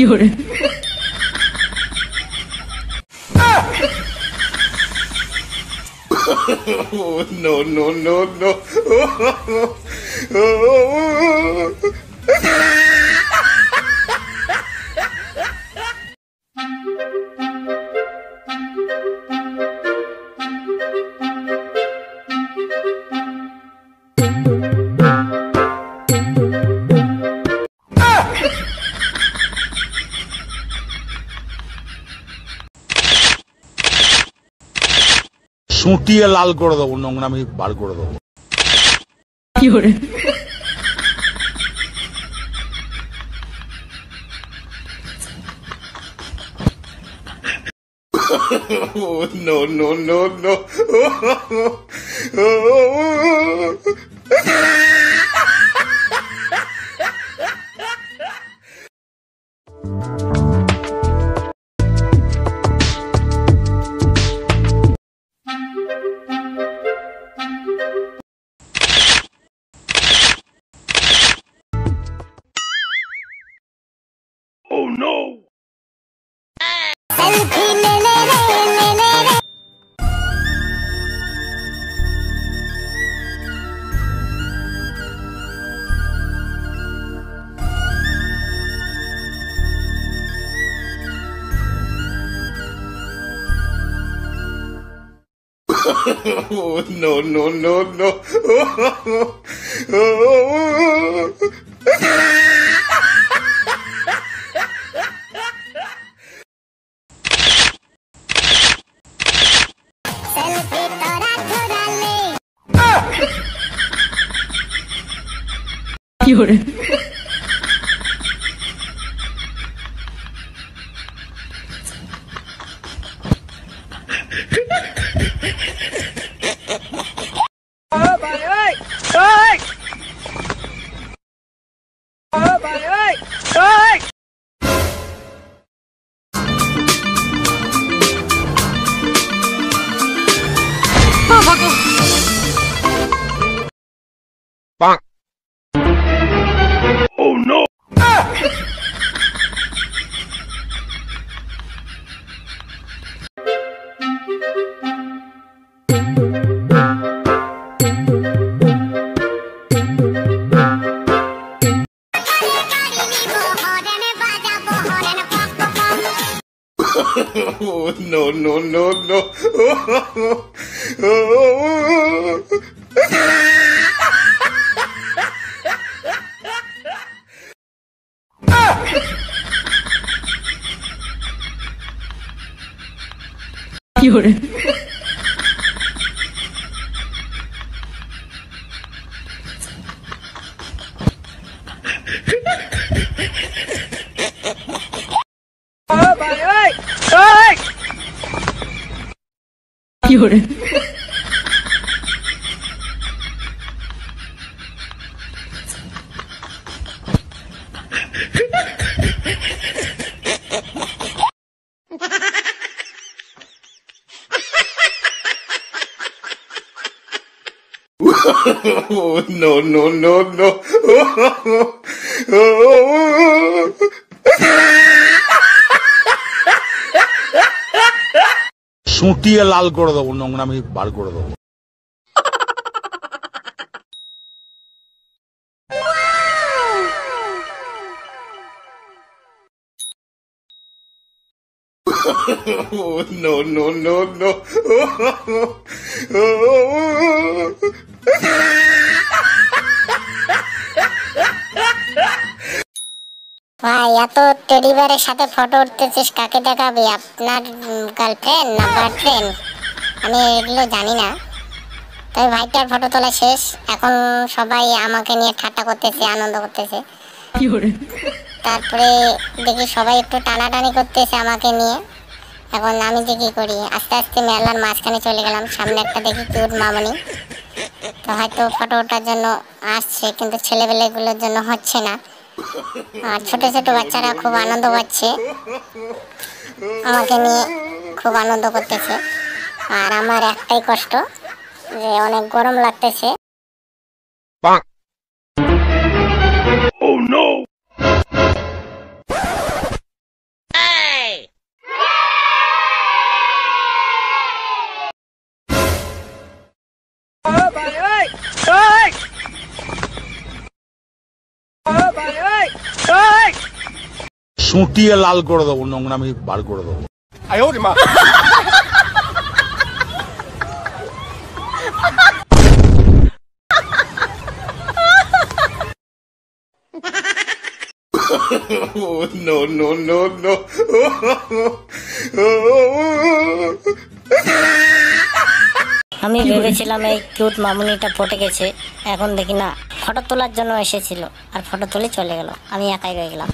Oh, no, no, no, no. সুটিয়ে লাল করে দেবো, নোংরামি বার করে দেবো। Oh, no, no, no, no. Oh no! Oh, no, no, no, no. Oh no! Oh, no, no, no, no. Oh, no, no, no, no. সুটিয়ে লাল করে দেবো, নোংরামি বার করে দেবো। Oh, no, no, no, no. ভাই, এত টেডি বিয়ারের সাথে ফটো উঠতেছিস, কাকে দেখাবি? আপনার গার্লফ্রেন্ড না বয়ফ্রেন্ড? আমি এগুলো জানি না। তবে ভাইটার ফটো তোলা শেষ। এখন সবাই আমাকে নিয়ে ঠাট্টা করতেছে, আনন্দ করতেছে। তারপরে দেখি সবাই একটু টানাটানি করতেছে আমাকে নিয়ে। এখন আমি যে কি করি, আস্তে আস্তে মেলার মাঝখানে চলে গেলাম। সামনে একটা দেখি কিউট মামনি, তো হয়তো ফটো ওঠার জন্য আসছে, কিন্তু ছেলেবেলেগুলোর জন্য হচ্ছে না। আর ছোট ছোট বাচ্চারা খুব আনন্দ পাচ্ছে, আমাকে নিয়ে খুব আনন্দ করতেছে। আর আমার একটাই কষ্ট যে অনেক গরম লাগতেছে। Oh no! সুটিয়ে লাল করে দেবো, নোংরামি বার করে দেবো। Oh, no, no, no, no. আমি ভেবেছিলাম এই কিউট মামুনিটা পটে গেছে, এখন দেখি না ফটো তোলার জন্য এসেছিল আর ফটো তুলে চলে গেল, আমি একাই রয়ে গেলাম।